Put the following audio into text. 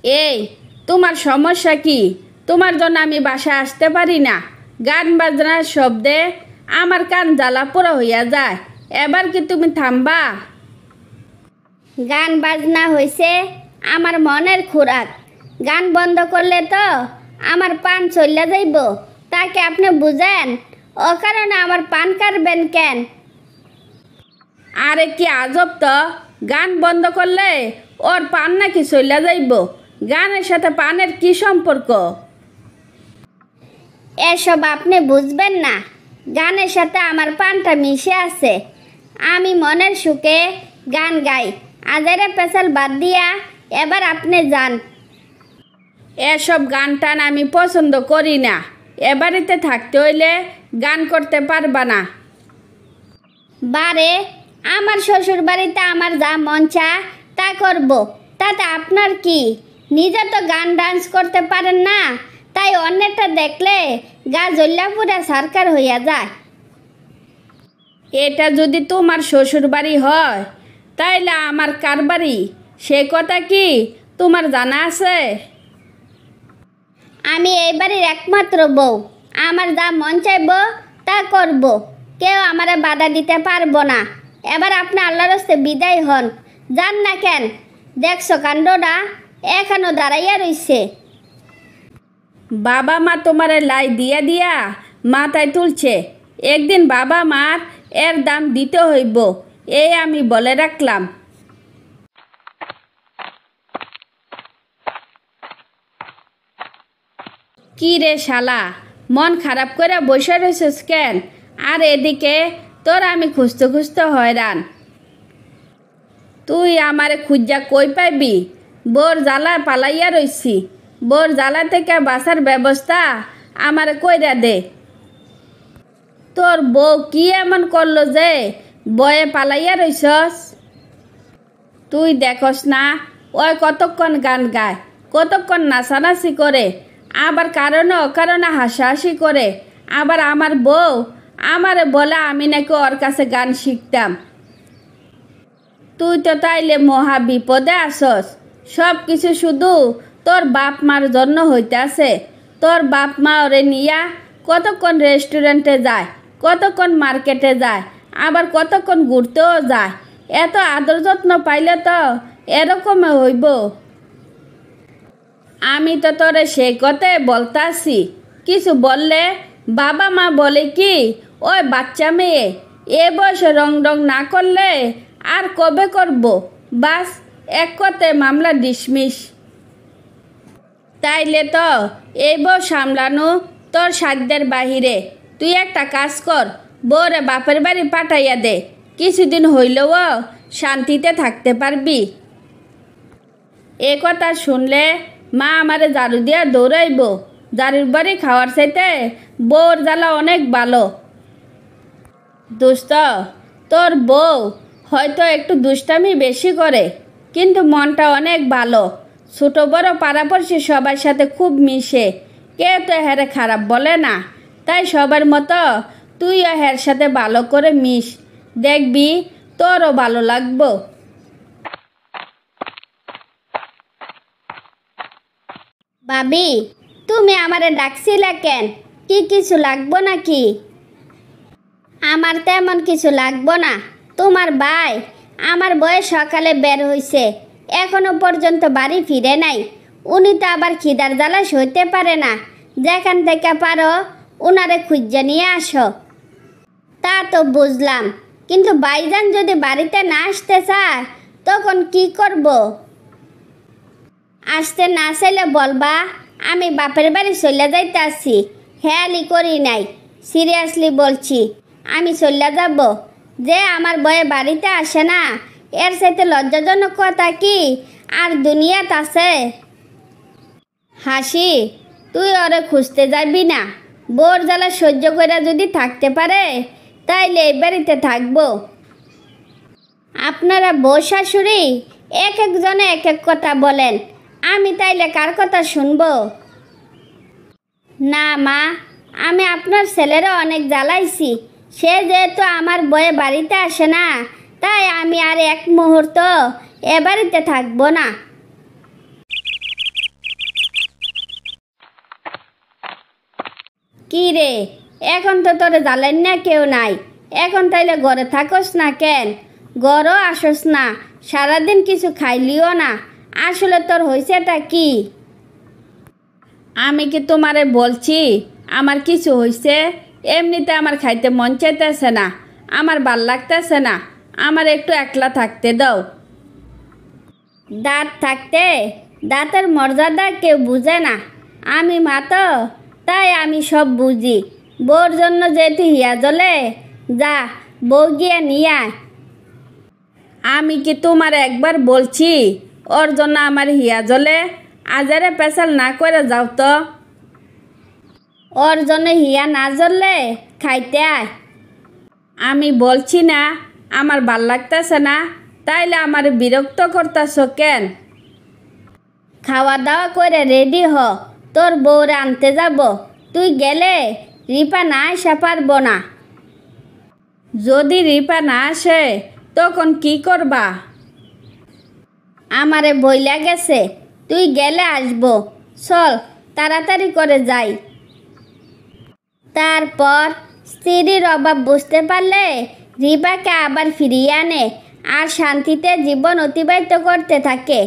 এই, তোমার সমস্যা কি? তোমার জন্য আমি বাসায় আসতে পারি না। গান বাজনার শব্দে আমার কান জ্বালা পোড়া হইয়া যায়। এবার কি তুমি থামবা? গান বাজনা হইছে আমার মনের খোরাক। গান বন্ধ করলে তো আমার পান চলে যাইব। তাকে আপনি বুঝেন? ও কারণে আমার পান কাটবেন কেন? আরে কি আজব তো! গান বন্ধ করলে ওর পান নাকি চলে যাইব? গানের সাথে পানের কি সম্পর্ক? এসব আপনি বুঝবেন না। গানের সাথে আমার পানটা মিশে আছে। আমি মনের সুখে গান গাই। আজেরে পেশাল বাদ দিয়া এবার আপনি যান। এসব গান টান আমি পছন্দ করি না। এ বাড়িতে থাকতে হইলে গান করতে পারবা না। বারে, আমার শ্বশুর বাড়িতে আমার যা মন চায় তা করব। তাতে আপনার কি? নিজে তো গান ডান্স করতে পারেন না, তাই অন্যটা দেখলে গা জ্বল্লা পুরা সরকার হইয়া যায়। এটা যদি তোমার শ্বশুর বাড়ি হয় তাইলে আমার কার বাড়ি সে কথা কি তোমার জানা আছে? আমি এই বাড়ির একমাত্র বউ। আমার যা মন চাইব তা করব। কেউ আমারে বাধা দিতে পারবো না। এবার আপনি আল্লাহর হস্তে বিদায় হন। যান না কেন? দেখছো কাণ্ডটা এখনো দাঁড়াইয়া রইছে। বাবা মা তোমারে লাই দিয়া দিয়া মাথায় তুলছে। একদিন বাবা মার এর দাম দিতে হইব, এই আমি বলে রাখলাম। কি রে শালা, মন খারাপ করে বসে রয়েছিস কেন? আর এদিকে তোর আমি খুঁজতে খুঁজতে হয়রান। তুই আমারে খুঁজা কই পাইবি? বোর জ্বালা পালাইয়া রইছি। বোর জ্বালা থেকে বাঁচার ব্যবস্থা আমারে কইরা দে। তোর বউ কি এমন করলো যে বয়ে পালাইয়া রইছস? তুই দেখস না ওই কতক্ষণ গান গায়, কতক্ষণ নাচানাচি করে, আবার কারণে অকারণে হাসাহাসি করে। আবার আমার বউ আমারে বলে আমি নাকি ওর কাছে গান শিখতাম। তুই তো তাইলে মহা বিপদে আসস। সব কিছু শুধু তোর বাপ মার জন্য হইতাছে। তোর বাপ মা ওরে নিয়া কতক্ষণ রেস্টুরেন্টে যায়, কতক্ষণ মার্কেটে যায়, আবার কতক্ষণ ঘুরতেও যায়। এত আদর যত্ন পাইলে তো এরকমই হইব। আমি তো তোরে সে কথাই বলতাছি। কিছু বললে বাবা মা বলে কি ওই বাচ্চা মেয়ে, এ বয়সে রং রং না করলে আর কবে করব? বাস এক কথায় মামলা ডিসমিস। তাইলে তো এই বউ সামলানো তোর সাধ্যের বাহিরে। তুই একটা কাজ কর, বউরে বাপের বাড়ি পাঠাইয়া দে। কিছুদিন হইলেও শান্তিতে থাকতে পারবি। এ কথা শুনলে মা আমারে ঝাড়ু দিয়া দৌড়াইব। ঝাড়ুর বাড়ি খাওয়ার চাইতে বউর জ্বালা অনেক ভালো। দোস্ত, তোর বউ হয়তো একটু দুষ্টামি বেশি করে, কিন্তু মনটা অনেক ভালো। ছোট বড় পাড়াপড়শি সবার সাথে খুব মিশে। কেউ তো হ্যারে খারাপ বলে না। তাই সবার মতো তুইও হ্যার সাথে ভালো করে মিশ, দেখবি তোরও ভালো লাগবো। ভাবি, তুমি আমারে ডাকছিলা কেন? কি কিছু লাগবো নাকি? আমার তেমন কিছু লাগবো না। তোমার ভাই আমার বয়ে সকালে বের হইছে, এখনো পর্যন্ত বাড়ি ফিরে নাই। উনি তো আবার খিদার জ্বালা সইতে পারে না। যেখান থেকে পারো উনারে খুঁজে নিয়ে আসো। তা তো বুঝলাম, কিন্তু ভাইজান যদি বাড়িতে না আসতে চায় তখন কি করব? আসতে না চাইলে বলবা আমি বাপের বাড়ি চলে যাইতাছি। হেয়ালি করি নাই, সিরিয়াসলি বলছি। আমি চলে যাব। যে আমার বয়ে বাড়িতে আসে না, এর সাথে লজ্জাজনক কথা কি আর দুনিয়াত আছে? হাসি, তুই ওরে খুঁজতে যাবি না। বোর জ্বালা সহ্য করে যদি থাকতে পারে তাইলে এই বাড়িতে থাকবো। আপনারা বউ শাশুড়ি এক একজনে এক এক কথা বলেন, আমি তাইলে কার কথা শুনবো? না মা, আমি আপনার ছেলেরও অনেক জ্বালাইছি। সে যেহেতু আমার বয়ে বাড়িতে আসে না, তাই আমি আর এক মুহূর্ত এ বাড়িতে থাকবো না। কি রে, এখন তো তোর জ্বালেন না কেউ নাই, এখন তাইলে ঘরে থাকস না কেন? ঘরও আসস না, সারাদিন কিছু খাইলিও না, আসলে তোর হয়েছেটা কি? আমি কি তোমারে বলছি আমার কিছু হয়েছে? এমনিতে আমার খাইতে মন চাইতেছে না, আমার ভাল লাগতেছে না, আমার একটু একলা থাকতে দাও। দাঁত থাকতে দাঁতের মর্যাদা কেউ বুঝে না, আমি মা তো, তাই আমি সব বুঝি। বউর জন্য যেহেতু হিয়া জ্বলে, যা বউ গিয়া নিয়ে আয়। আমি কি তোমার একবার বলছি ওর জন্য আমার হিয়া জ্বলে? আজারে পেশাল না করে যাও তো। ওর জন্য হিয়া না জ্বললে খাইতে আয়। আমি বলছি না আমার ভাল লাগতেছে না, তাইলে আমার বিরক্ত করতেছ কেন? খাওয়া দাওয়া করে রেডি হ, তোর বউরে আনতে যাব। তুই গেলে রিপা না আসা পারবো না। যদি রিপা না আসে তখন কি করবা? আমারে বইলা গেছে তুই গেলে আসবো, চল তাড়াতাড়ি করে যাই। তারপর স্ত্রীর অভাব বুঝতে পারলে রিপাকে আবার ফিরিয়ে আনে আর শান্তিতে জীবন অতিবাহিত করতে থাকে।